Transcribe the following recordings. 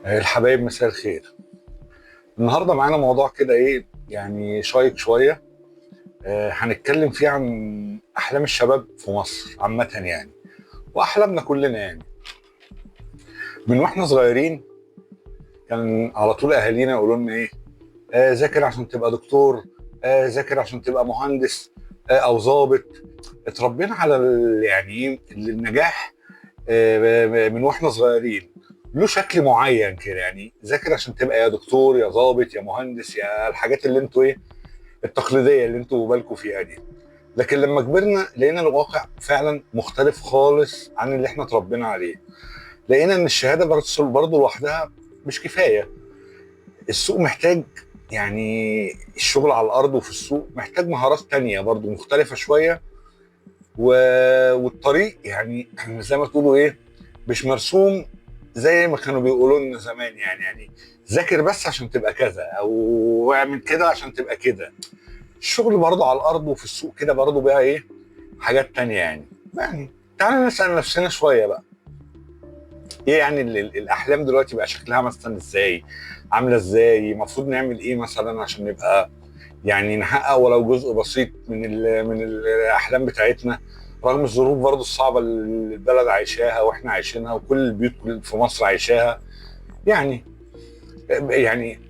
الحبايب مساء الخير. النهارده معانا موضوع كده ايه يعني شيق شويه. هنتكلم فيه عن احلام الشباب في مصر عامه يعني، واحلامنا كلنا يعني. من واحنا صغيرين كان على طول اهالينا يقولوا لنا ايه؟ ذاكر عشان تبقى دكتور، ذاكر عشان تبقى مهندس، او ضابط. اتربينا على يعني ايه النجاح. من واحنا صغيرين له شكل معين كده، يعني ذاكر عشان تبقى يا دكتور يا ضابط يا مهندس يا الحاجات اللي انتوا ايه التقليديه اللي انتوا بالكم فيها دي. لكن لما كبرنا لقينا الواقع فعلا مختلف خالص عن اللي احنا اتربينا عليه. لقينا ان الشهاده برضه لوحدها مش كفايه. السوق محتاج، يعني الشغل على الارض وفي السوق محتاج مهارات تانية برضه مختلفه شويه. و... والطريق يعني زي ما تقولوا ايه، مش مرسوم زي ما كانوا بيقولوا لنا زمان. يعني ذاكر بس عشان تبقى كذا، او اعمل كده عشان تبقى كده. الشغل برضه على الارض وفي السوق كده برضه بقى ايه، حاجات تانية يعني تعالى نسأل نفسنا شوية بقى. ايه يعني الاحلام دلوقتي بقى شكلها مثلا ازاي، عاملة ازاي؟ المفروض نعمل ايه مثلا عشان نبقى يعني نحقق ولو جزء بسيط من الاحلام بتاعتنا، رغم الظروف برضو الصعبه اللي البلد عايشاها واحنا عايشينها وكل البيوت في مصر عايشاها. يعني يعني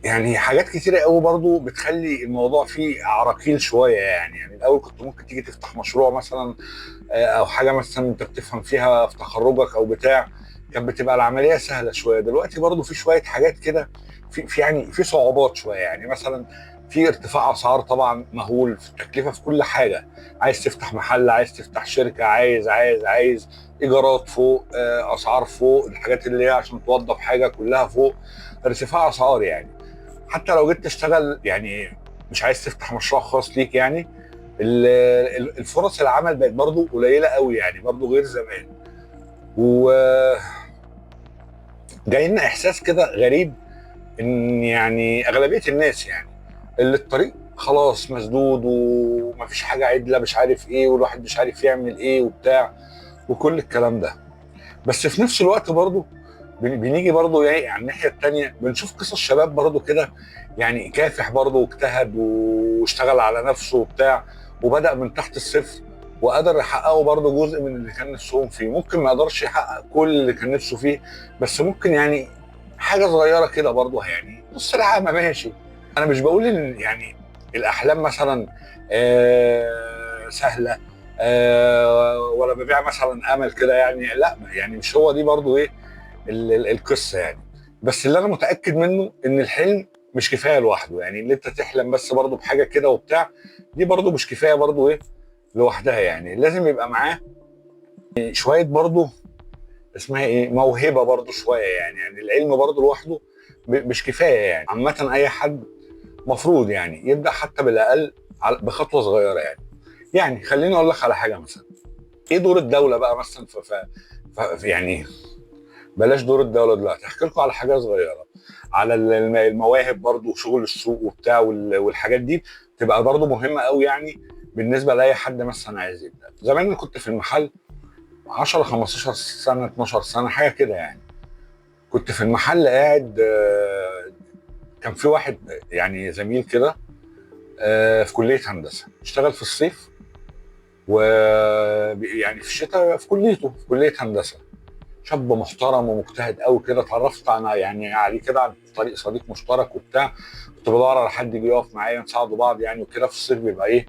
يعني حاجات كتيره قوي برضو بتخلي الموضوع فيه عراقيل شويه. يعني الاول كنت ممكن تيجي تفتح مشروع مثلا، او حاجه مثلا انت بتفهم فيها في تخرجك او بتاع، كانت بتبقى العمليه سهله شويه. دلوقتي برضو في شويه حاجات كده، في يعني في صعوبات شويه. يعني مثلا في ارتفاع اسعار طبعا مهول في التكلفه في كل حاجه. عايز تفتح محل، عايز تفتح شركه، عايز ايجارات فوق، اسعار فوق، الحاجات اللي هي عشان توظف حاجه كلها فوق. ارتفاع اسعار يعني. حتى لو جيت تشتغل يعني، مش عايز تفتح مشروع خاص ليك يعني، الفرص العمل بقت برضو قليله قوي يعني، برضو غير زمان. وجاي لنا احساس كده غريب ان يعني اغلبيه الناس يعني اللي الطريق خلاص مسدود ومفيش حاجه عدله، مش عارف ايه، والواحد مش عارف يعمل ايه وبتاع وكل الكلام ده. بس في نفس الوقت برضو بنيجي برضو يعني على الناحيه التانيه بنشوف قصص شباب برضو كده، يعني كافح برضو واجتهد واشتغل على نفسه وبتاع، وبدأ من تحت الصفر وقدر يحققوا برضو جزء من اللي كان نفسهم فيه. ممكن ما يقدرش يحقق كل اللي كان نفسه فيه، بس ممكن يعني حاجه صغيره كده برضو، يعني نص العامه ماشي. انا مش بقول ان يعني الاحلام مثلا سهله، ولا ببيع مثلا امل كده يعني، لا يعني مش هو دي برضو ايه القصه يعني. بس اللي انا متاكد منه ان الحلم مش كفايه لوحده. يعني اللي انت تحلم بس برضه بحاجه كده وبتاع، دي برضه مش كفايه برضه ايه لوحدها. يعني لازم يبقى معاه شويه برضه، اسمها ايه، موهبه برضه شويه. يعني العلم برضه لوحده مش كفايه. يعني عامه اي حد مفروض يعني يبدا حتى بالاقل بخطوه صغيره يعني. يعني خليني اقول لك على حاجه مثلا. ايه دور الدوله بقى مثلا يعني بلاش دور الدوله دلوقتي، احكي لكم على حاجه صغيره على المواهب برضو وشغل السوق وبتاع والحاجات دي تبقى برضو مهمه قوي يعني. بالنسبه لاي حد مثلا عايز يبدا. زمان انا كنت في المحل 10 15 سنه 12 سنه حاجه كده يعني. كنت في المحل قاعد، كان في واحد يعني زميل كده في كليه هندسه اشتغل في الصيف، و يعني في الشتاء في كليته في كليه هندسه. شاب محترم ومجتهد قوي كده. اتعرفت انا يعني عليه كده عن طريق صديق مشترك وبتاع. كنت بدور على حد يجي يقف معايا نساعدوا بعض يعني وكده. في الصيف بيبقى ايه،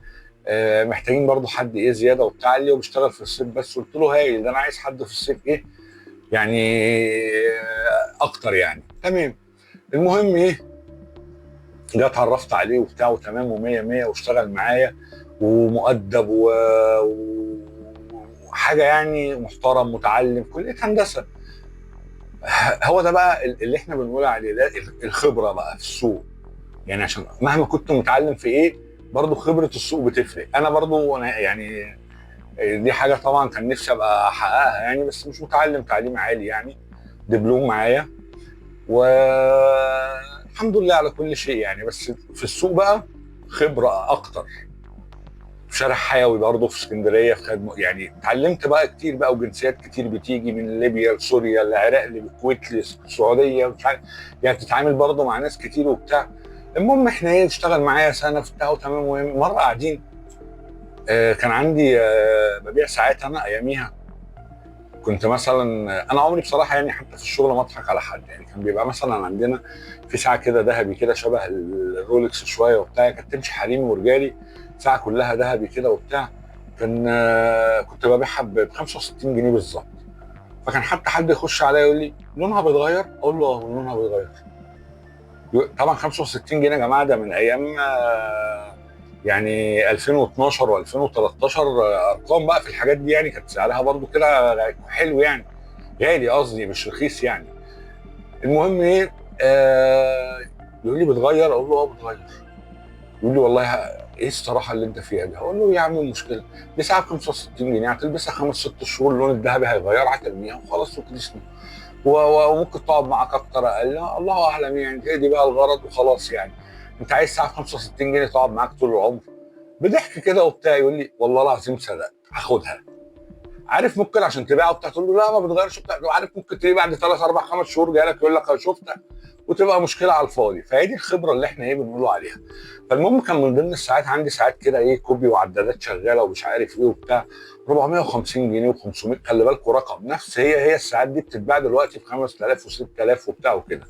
محتاجين برضو حد ايه زياده وبتاع. قال لي هو بيشتغل في الصيف بس. قلت له هايل، ده انا عايز حد في الصيف ايه يعني، اكتر يعني. تمام. المهم ايه، جه اتعرفت عليه وبتاع وتمام ومية مية واشتغل معايا ومؤدب وحاجه يعني محترم متعلم كليه هندسه. هو ده بقى اللي احنا بنقول عليه ده الخبره بقى في السوق. يعني عشان مهما كنت متعلم في ايه، برضو خبره السوق بتفرق. انا برضو أنا يعني دي حاجه طبعا كان نفسي ابقى احققها يعني، بس مش متعلم تعليم عالي يعني. دبلوم معايا والحمد لله على كل شيء يعني. بس في السوق بقى خبره اكتر. في شارع حيوي برضه في اسكندريه في خدمه. يعني اتعلمت بقى كتير بقى، وجنسيات كتير بتيجي من ليبيا لسوريا للعراق للكويت للسعوديه مش عارف. يعني بتتعامل برضه مع ناس كتير وبتاع. المهم احنا ايه، اشتغل معايا سنه في بتاع وتمام. مره قاعدين، كان عندي ببيع ساعات انا اياميها. كنت مثلا، انا عمري بصراحه يعني حتى في الشغل ما اضحك على حد. يعني كان بيبقى مثلا عندنا في ساعه كده ذهبي كده شبه الرولكس شويه وبتاع، كانت تمشي حريمي ورجالي، ساعه كلها ذهبي كده وبتاع. كان كنت ببيعها ب 65 جنيه بالظبط. فكان حتى حد يخش عليا يقول لي لونها بيتغير، اقول له اه لونها بيتغير. طبعا 65 جنيه يا جماعه ده من ايام يعني 2012 و2013. ارقام بقى في الحاجات دي يعني كانت سعرها برضو كده حلو يعني، غالي قصدي مش رخيص يعني. المهم ايه، يقول لي بتغير، اقول له اه بتغير. يقول لي والله ايه الصراحه اللي انت فيها دي؟ اقول له يا عم المشكله دي ساعه ب 65 جنيه هتلبسها 5 6 شهور، اللون الذهبي هيغيرها هترميها وخلاص وخلصنا. وممكن تقعد معاك اكتر اقل، الله اعلم يعني، هي دي بقى الغرض وخلاص يعني. انت عايز ساعه ب 65 جنيه تقعد معاك طول العمر؟ بضحك كده وبتاع يقول لي والله العظيم صدقت هاخدها. عارف ممكن عشان تبيعها وبتاع تقول له لا ما بتغيرش بتاع، عارف ممكن تلاقيه بعد 3 4 5 شهور جاي لك يقول لك انا شفتها، وتبقى مشكله على الفاضي. فهي دي الخبره اللي احنا ايه بنقولوا عليها. فالمهم كان من ضمن الساعات عندي ساعات كده ايه كوبي وعدادات شغاله ومش عارف ايه وبتاع، 450 جنيه و500. خلي بالكوا رقم نفس هي الساعات دي بتتباع دلوقتي ب 5000 و6000 وبتاع وكده.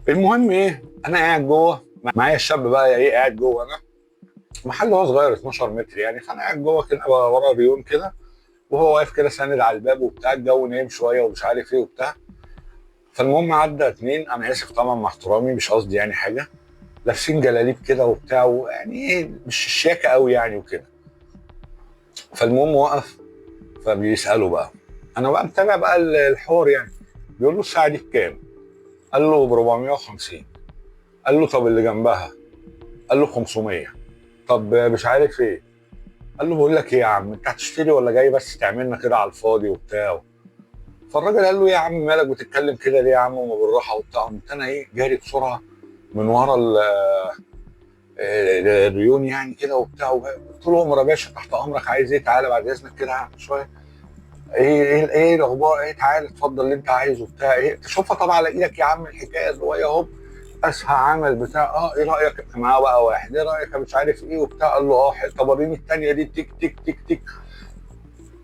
المهم ايه، انا قاعد جوه معايا الشاب بقى ايه، قاعد جوه انا محل هو صغير 12 متر يعني، فانا قاعد جوه كده ورا ريون كده، وهو واقف كده ساند على الباب وبتاع، الجو نايم شويه ومش عارف ايه وبتاع. فالمهم عدى اتنين، انا اسف طبعا مع احترامي مش قصدي يعني حاجه، لابسين جلاليب كده وبتاع، ويعني ايه مش الشياكه قوي يعني وكده. فالمهم وقف، فبيساله بقى، انا بقى متابع بقى الحوار يعني. بيقول له الساعه دي بكام؟ قال له ب 450. قال له طب اللي جنبها؟ قال له 500. طب مش عارف ايه. قال له بقول لك ايه يا عم، انت هتشتري ولا جاي بس تعملنا كده على الفاضي وبتاع؟ فالراجل قال له يا عم مالك بتتكلم كده ليه يا عم، وما بالراحه وبتاع. قمت انا ايه جاري بسرعه من ورا الريون يعني كده وبتاع. قلت له عمر يا باشا تحت امرك، عايز ايه؟ تعالى بعد اذنك كده شويه. ايه الاخبار؟ ايه تعالى اتفضل اللي انت عايزه بتاع ايه، تشوفها طبعا على ايدك يا عم الحكايه الروايه اهو. اسهى عمل بتاع ايه رايك؟ معاه بقى واحد، ايه رايك مش عارف ايه وبتاع. قال له طب وريني الثانيه دي، تك تك تك تك.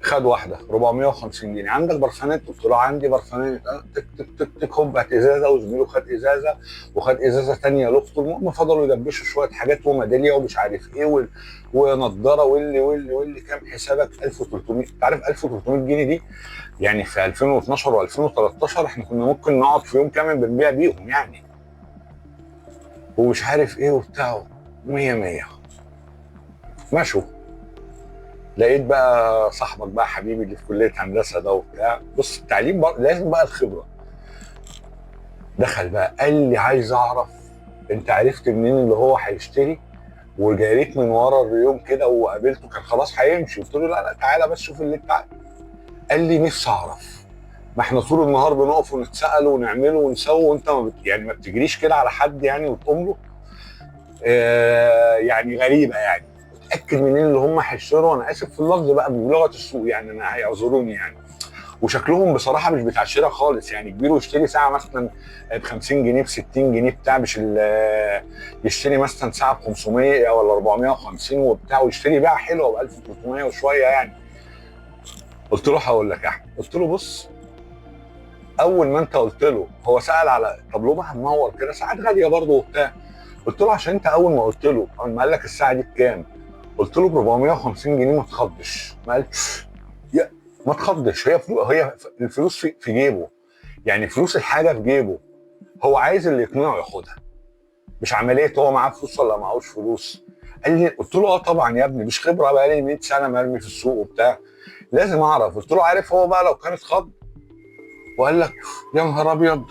خد واحده 450 جنيه. عندك برفانات؟ قلت له عندي برفانات. تك تك تك تك هوب هات ازازه، وزميله خد ازازه وخد ازازه ثانيه لاخته. المهم فضلوا يدبشوا شويه حاجات وميداليه ومش عارف ايه ونضاره واللي كام حسابك؟ 1300. انت عارف 1300 جنيه دي يعني في 2012 و2013 احنا كنا ممكن نقعد في يوم كامل بنبيع بيهم يعني، ومش عارف ايه وبتاع. 100 100 ماشوا. لقيت بقى صاحبك بقى حبيبي اللي في كليه هندسه ده وبتاع، بص التعليم بقى لازم بقى الخبره. دخل بقى قال لي عايز اعرف انت عرفت منين اللي هو هيشتري؟ وجريت من ورا الريوم كده وقابلته، كان خلاص هيمشي. قلت له لا لا تعالى بس شوف اللي انت عايزه. قال لي نفسي اعرف، ما احنا طول النهار بنقف ونتسال ونعمله ونسوي، وانت يعني ما بتجريش كده على حد يعني وتقوم له. يعني غريبه يعني. اتاكد منين اللي هم هيشتروا، انا اسف في اللفظ بقى بلغه السوق يعني، انا هيعذروني يعني. وشكلهم بصراحه مش بتاع شراء خالص يعني. كبير ويشتري ساعه مثلا ب 50 جنيه ب 60 جنيه بتاع، مش يشتري مثلا ساعه ب 500 ولا 450 وبتاع، ويشتري بيعه حلوه ب 1300 وشويه يعني. قلت له هقول لك يا احمد. قلت له بص، اول ما انت قلت له هو سال على طب لونها منور كده، ساعات غاليه برضه وبتاع. قلت له عشان انت اول ما قلت له، اول ما قال لك الساعه دي بكام، قلت له ب 450 جنيه، ما تخضش. ما قالش ما تخضش، هي الفلوس في جيبه يعني، فلوس الحاجه في جيبه، هو عايز اللي يقنعه ياخدها، مش عمليه هو معاه فلوس ولا معهوش فلوس. قال لي، قلت له اه طبعا يا ابني، مش خبره بقى لي 100 سنه مرمي في السوق وبتاع، لازم اعرف. قلت له عارف هو بقى لو كانت خض وقال لك يا نهار ابيض،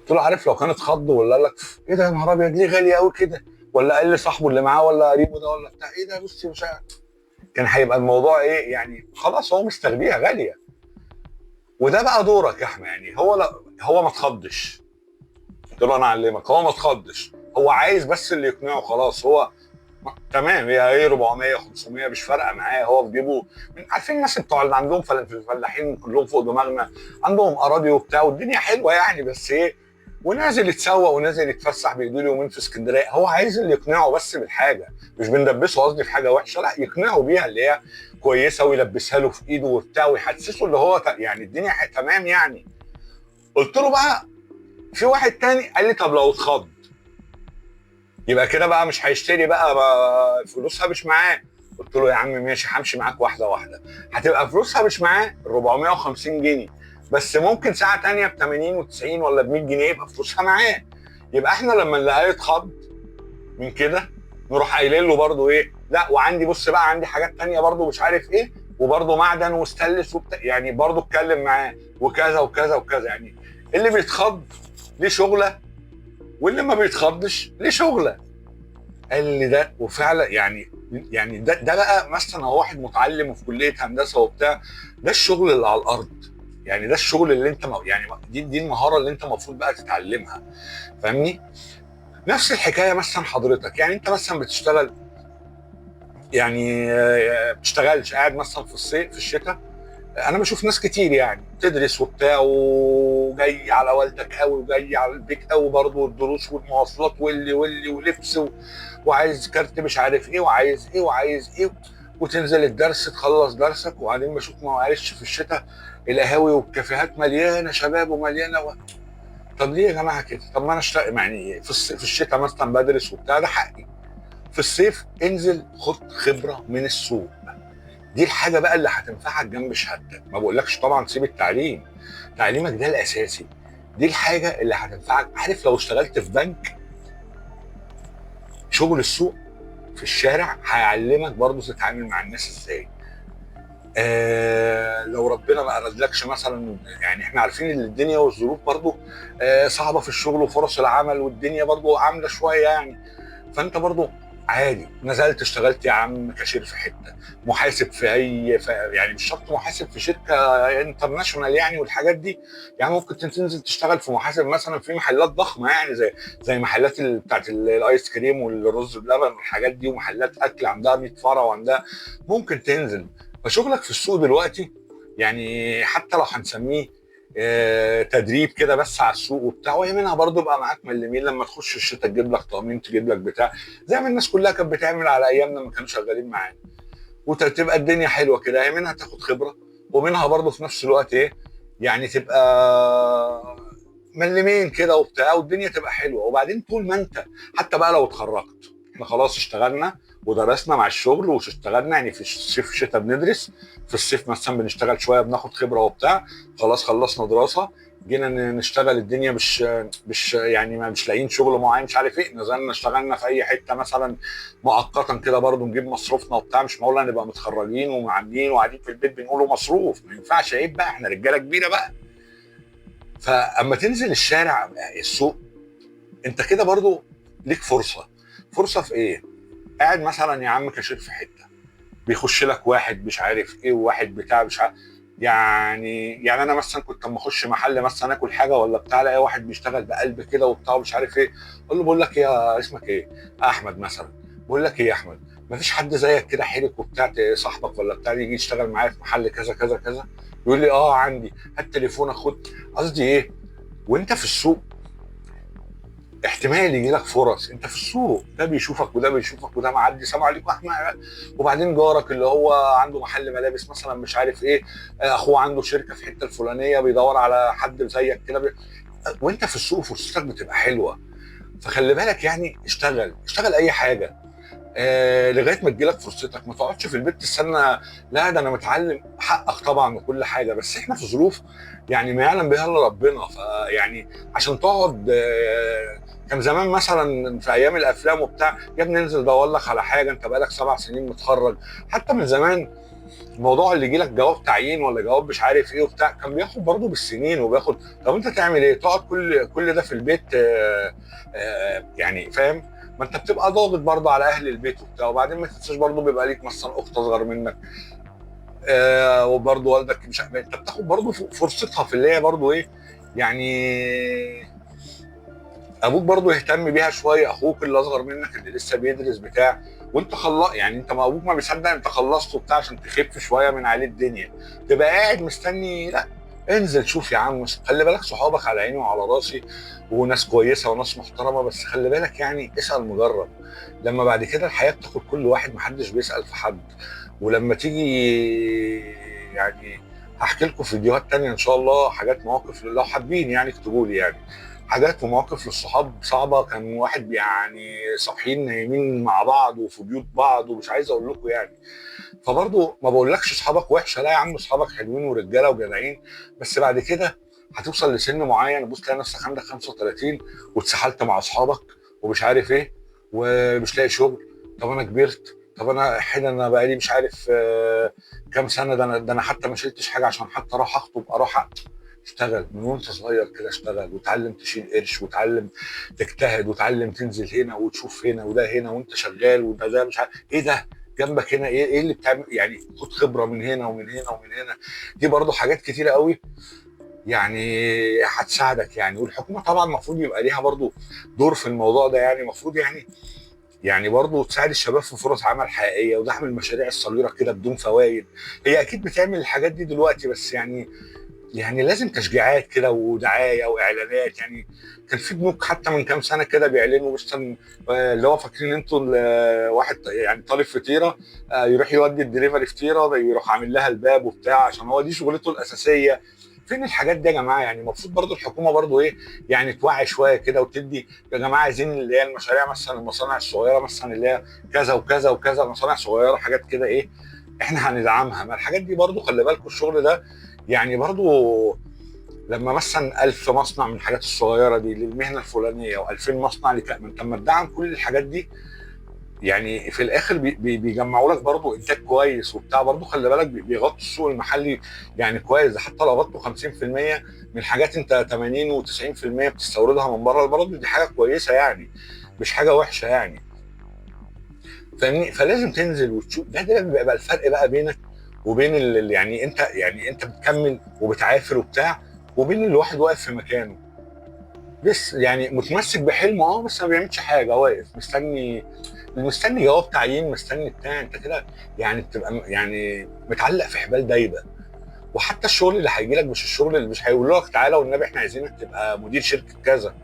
قلت له عارف لو كانت خض ولا قال لك ايه ده يا نهار ابيض ليه غالي قوي كده، ولا قال لصاحبه اللي معاه ولا قريبه ده ولا بتاع ايه ده بصي مش عارف، كان هيبقى الموضوع ايه يعني، خلاص هو مستخبيها غاليه. وده بقى دورك يا احمد يعني، هو لا هو ما تخضش. قلت له انا اعلمك، هو ما تخضش، هو عايز بس اللي يقنعه خلاص. هو تمام، هي ايه 400 500 مش فارقه معاه، هو في جيبه. عارفين الناس بتوع اللي عندهم الفلاحين كلهم فوق دماغنا، عندهم اراضي وبتاع والدنيا حلوه يعني، بس ايه، ونازل يتسوق ونازل يتفسح بايديه يومين في اسكندريه. هو عايز اللي يقنعه بس بالحاجه، مش بندبسه قصدي في حاجه وحشه، لا يقنعه بيها اللي هي كويسه ويلبسها له في ايده وبتاع ويحسسه اللي هو يعني الدنيا تمام يعني. قلت له بقى في واحد تاني قال لي طب لو اتخض يبقى كده بقى مش هيشتري بقى فلوسها مش معاه. قلت له يا عم ماشي، همشي معاك واحده واحده. هتبقى فلوسها مش معاه 450 جنيه، بس ممكن ساعه تانيه ب 80 و90 ولا ب 100 جنيه يبقى فلوسها معاه. يبقى احنا لما نلاقيه اتخض من كده نروح قايلين له برضه ايه، لا وعندي بص بقى عندي حاجات تانيه برضه مش عارف ايه، وبرضه معدن وستانلس يعني برضه اتكلم معاه وكذا وكذا وكذا. يعني اللي بيتخض ليه شغله، واللي ما بيتخضش ليه شغله. قال لي ده وفعلا يعني ده بقى مثلا هو واحد متعلم وفي كليه هندسه وبتاع، ده الشغل اللي على الارض. يعني ده الشغل اللي انت يعني دي المهاره اللي انت المفروض بقى تتعلمها، فاهمني؟ نفس الحكايه مثلا حضرتك، يعني انت مثلا بتشتغل، يعني بتشتغلش قاعد مثلا في الصيف في الشتاء. انا بشوف ناس كتير يعني بتدرس وبتاع وجاي على والدك قوي وجاي على البيت قوي برضه، والدروس والمواصلات واللي ولبس وعايز كارت مش عارف ايه وعايز ايه وعايز ايه، وتنزل الدرس تخلص درسك. وبعدين بشوف معلش في الشتاء القهاوي والكافيهات مليانه شباب ومليانه طب ليه يا جماعه كده؟ طب ما انا اشتغل يعني في الشتاء مثلا بدرس وبتاع، ده حقي. في الصيف انزل خد خبره من السوق، دي الحاجه بقى اللي هتنفعك جنب شهادتك. ما بقولكش طبعا سيب التعليم، تعليمك ده الاساسي، دي الحاجه اللي هتنفعك. عارف لو اشتغلت في بنك، شغل السوق في الشارع هيعلمك برضه تتعامل مع الناس ازاي. لو ربنا ما اردلكش مثلا، يعني احنا عارفين ان الدنيا والظروف برضه صعبه في الشغل وفرص العمل والدنيا برضه عامله شويه يعني. فانت برضو عادي نزلت اشتغلت يا عم كاشير في حته، محاسب في يعني مش شرط محاسب في شركه انترناشونال يعني والحاجات دي. يعني ممكن تنزل تشتغل في محاسب مثلا في محلات ضخمه، يعني زي محلات بتاعت الايس كريم والرز بلبن والحاجات دي، ومحلات اكل عندها 100 فرع وعندها، ممكن تنزل. فشغلك في السوق دلوقتي يعني حتى لو هنسميه تدريب كده بس على السوق وبتاع، وهي منها برضه يبقى معاك ملمين لما تخش الشتاء تجيب لك طقمين تجيب لك بتاع، زي ما الناس كلها كانت بتعمل على ايامنا لما كانوا شغالين معانا. وتبقى الدنيا حلوه كده، هي منها تاخد خبره ومنها برضه في نفس الوقت ايه، يعني تبقى ملمين كده وبتاع والدنيا تبقى حلوه. وبعدين طول ما انت حتى بقى لو اتخرجت، احنا خلاص اشتغلنا ودرسنا مع الشغل واشتغلنا، يعني في الصيف الشتاء بندرس، في الصيف مثلا بنشتغل شويه بناخد خبره وبتاع، خلاص خلصنا دراسه جينا نشتغل، الدنيا مش يعني ما مش لاقيين شغل معين مش عارف ايه، نزلنا اشتغلنا في اي حته مثلا مؤقتا كده برضه نجيب مصروفنا وبتاع. مش معقول نبقى متخرجين ومعاملين وقاعدين في البيت بنقولوا مصروف، ما ينفعش، عيب بقى، احنا رجاله كبيره بقى. فاما تنزل الشارع السوق انت كده برضو ليك فرصه في ايه؟ قاعد مثلا يا عم كاشير في حته، بيخش لك واحد مش عارف ايه وواحد بتاع مش عارف، يعني انا مثلا كنت اما اخش محل مثلا اكل حاجه ولا بتاع، الاقي واحد بيشتغل بقلب كده وبتاع ومش عارف ايه، اقول له بقول لك ايه يا اسمك ايه؟ احمد مثلا. بقول لك ايه يا احمد، مفيش حد زيك كده حرك وبتاع صاحبك ولا بتاع يجي يشتغل معايا في محل كذا كذا كذا؟ يقول لي اه عندي، هات تليفونك خد. قصدي ايه؟ وانت في السوق احتمال يجي لك فرص، انت في السوق ده بيشوفك وده بيشوفك وده معدي سلام عليكم احمد، وبعدين جارك اللي هو عنده محل ملابس مثلا مش عارف ايه، اخوه عنده شركه في الحته الفلانيه بيدور على حد زيك كده وانت في السوق فرصتك بتبقى حلوه. فخلي بالك يعني اشتغل اي حاجه لغايه ما تجيلك فرصتك، ما تقعدش في البيت تستنى. لا ده انا متعلم، حقك طبعا وكل حاجه، بس احنا في ظروف يعني ما يعلم بها الا ربنا. فيعني عشان تقعد كان زمان مثلا في ايام الافلام وبتاع، يا ابني انزل دور لك على حاجه، انت بقالك 7 سنين متخرج. حتى من زمان الموضوع اللي يجي لك جواب تعيين ولا جواب مش عارف ايه وبتاع كان بياخد برضه بالسنين وبياخد. طب انت تعمل ايه؟ تقعد كل ده في البيت يعني فاهم؟ ما انت بتبقى ضاغط برضه على اهل البيت وبتاع. وبعدين ما تنساش برضه بيبقى ليك مثلا اخت اصغر منك وبرضه والدك مش عارف، انت بتاخد برضه فرصتها في اللي هي برضه ايه يعني ابوك برضو يهتم بيها شويه، اخوك اللي اصغر منك اللي لسه بيدرس بتاع، وانت يعني انت ما ابوك ما بيصدق انت خلصت وبتاع عشان تخف شويه من عليه الدنيا، تبقى قاعد مستني؟ لا، انزل شوف يا عم. خلي بالك صحابك على عيني وعلى راسي، وناس كويسه وناس محترمه، بس خلي بالك يعني اسال مجرب. لما بعد كده الحياه بتاخد كل واحد، محدش بيسال في حد. ولما تيجي يعني هحكي لكم في فيديوهات تانية ان شاء الله حاجات مواقف لو حابين يعني اكتبوا لي يعني حاجات ومواقف للصحاب صعبه، كان واحد يعني صاحيين نايمين مع بعض وفي بيوت بعض ومش عايز اقول لكم يعني. فبرضه ما بقولكش اصحابك وحشه، لا يا عم، اصحابك حلوين ورجاله وجدعين، بس بعد كده هتوصل لسن معين بص تلاقي نفسك عندك 35 واتسحلت مع اصحابك ومش عارف ايه، ومش لاقي شغل. طب انا كبرت، طب انا حين انا بقالي مش عارف كام سنه، ده انا حتى ما شلتش حاجه عشان حتى اروح اخطب اروح اشتغل من وانت صغير كده، اشتغل وتعلم تشيل قرش وتعلم تجتهد وتعلم تنزل هنا وتشوف هنا وده هنا وانت شغال، وده مش عارف ايه ده جنبك هنا، ايه اللي بتعمل يعني، خد خبره من هنا ومن هنا ومن هنا. دي برضو حاجات كتيره قوي يعني هتساعدك يعني. والحكومه طبعا المفروض يبقى ليها برضو دور في الموضوع ده يعني، المفروض يعني برضه تساعد الشباب في فرص عمل حقيقيه ودعم المشاريع الصغيره كده بدون فوائد. هي اكيد بتعمل الحاجات دي دلوقتي، بس يعني لازم تشجيعات كده ودعايه واعلانات يعني. كان في بنوك حتى من كام سنه كده بيعلنوا مثلا اللي هو فاكرين انتوا واحد يعني طالب فطيره يروح يودي الدليفري فطيره، ده يروح عامل لها الباب وبتاع عشان هو دي شغلته الاساسيه. فين الحاجات دي يا جماعه؟ يعني المفروض برضو الحكومه برضو ايه، يعني توعي شويه كده وتدي يا جماعه، عايزين اللي هي المشاريع مثلا المصانع الصغيره مثلا اللي هي كذا وكذا وكذا، مصانع صغيره حاجات كده ايه، احنا هندعمها. ما الحاجات دي برضو خلي بالكم الشغل ده يعني برضو لما مثلا 1000 مصنع من الحاجات الصغيره دي للمهنه الفلانيه و2000 مصنع من لما تدعم كل الحاجات دي، يعني في الاخر بيجمعوا لك برضه انتاج كويس وبتاع، برضه خلي بالك بيغطوا السوق المحلي يعني كويس. ده حتى لو غطوا 50% من حاجات انت 80 و90% بتستوردها من بره، برضه دي حاجه كويسه يعني، مش حاجه وحشه يعني. فاهمني؟ فلازم تنزل وتشوف ده بيبقى الفرق بقى بينك وبين اللي يعني انت بتكمل وبتعافر وبتاع، وبين الواحد واقف في مكانه بس يعني متمسك بحلمه بس ما بيعملش حاجه، واقف مستني جواب تعيين، مستني بتاع، انت كده يعني بتبقى يعني متعلق في حبال دايبه. وحتى الشغل اللي هيجي لك مش الشغل اللي مش هيقول لك تعالى والنبي احنا عايزينك تبقى مدير شركه كذا،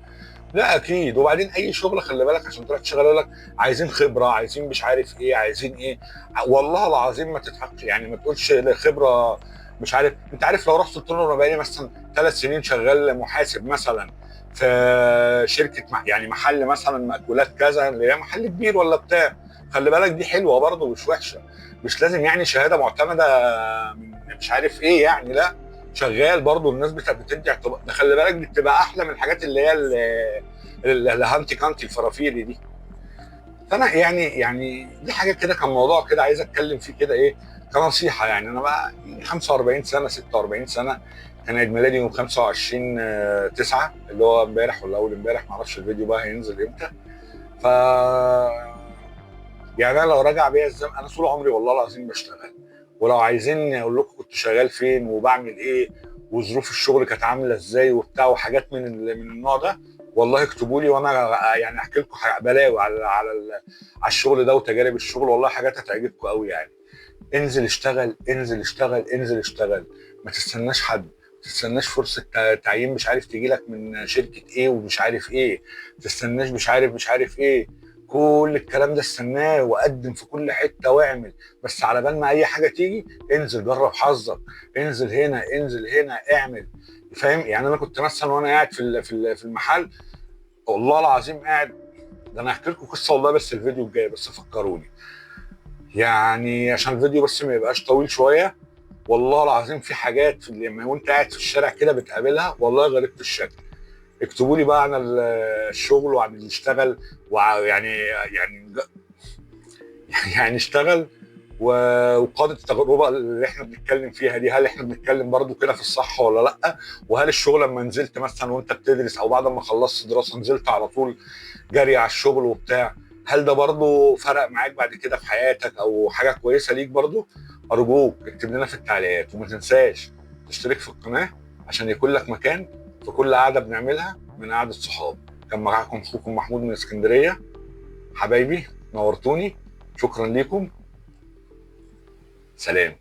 لا اكيد. وبعدين اي شغل خلي بالك عشان تروح تشتغل يقول لك عايزين خبره، عايزين مش عارف ايه، عايزين ايه. والله العظيم ما تضحكش يعني، ما تقولش خبره مش عارف. انت عارف لو رحت قلت له انا بقالي مثلا 3 سنين شغال محاسب مثلا في شركه يعني محل مثلا مأكولات كذا اللي هي محل كبير ولا بتاع، خلي بالك دي حلوه برضه مش وحشه، مش لازم يعني شهاده معتمده من مش عارف ايه يعني، لا شغال برضه الناس بتدي اعتبار ده. خلي بالك دي بتبقى احلى من الحاجات اللي هي الهانتي كانتي الفرافيري دي. فانا يعني دي حاجه كده كان موضوع كده عايز اتكلم فيه كده ايه كنصيحه يعني. انا بقى 45 سنه 46 سنه، كان عيد ميلادي يوم 25 9 اللي هو امبارح ولا اول امبارح، ما اعرفش الفيديو بقى هينزل امتى. ف يعني انا لو راجع بيا الزمن انا طول عمري والله العظيم بشتغل. ولو عايزين اقول لكم كنت شغال فين وبعمل ايه وظروف الشغل كانت عامله ازاي وبتاع وحاجات من النوع ده، والله اكتبوا لي وانا يعني احكي لكم بلاوي على الشغل ده وتجارب الشغل، والله حاجات هتعجبكم قوي يعني. انزل اشتغل انزل اشتغل انزل اشتغل، ما تستناش حد، ما تستناش فرصه تعيين مش عارف تجي لك من شركه ايه ومش عارف ايه، ما تستناش مش عارف ايه. كل الكلام ده استناه وقدم في كل حته واعمل، بس على بال ما اي حاجه تيجي انزل جرب حظك، انزل هنا انزل هنا اعمل. فاهم يعني؟ انا كنت مثلا وانا قاعد في المحل، والله العظيم قاعد، ده انا هحكي لكم قصه والله بس الفيديو الجاي بس فكروني يعني عشان الفيديو بس ما يبقاش طويل شويه. والله العظيم في حاجات في لما وانت قاعد في الشارع كده بتقابلها والله غريبة الشكل. اكتبوا لي بقى عن الشغل وعن اللي اشتغل يعني يعني اشتغل وقاد التجربه اللي احنا بنتكلم فيها دي، هل احنا بنتكلم برضو كده في الصح ولا لا؟ وهل الشغل لما نزلت مثلا وانت بتدرس او بعد ما خلصت دراسه نزلت على طول جري على الشغل وبتاع، هل ده برضو فرق معاك بعد كده في حياتك او حاجه كويسه ليك برضو؟ ارجوك اكتب لنا في التعليقات، وما تنساش تشترك في القناه عشان يكون لك مكان في كل قعده بنعملها من قعده صحاب. كان معاكم اخوكم محمود من اسكندريه. حبايبي نورتوني، شكرا ليكم، سلام.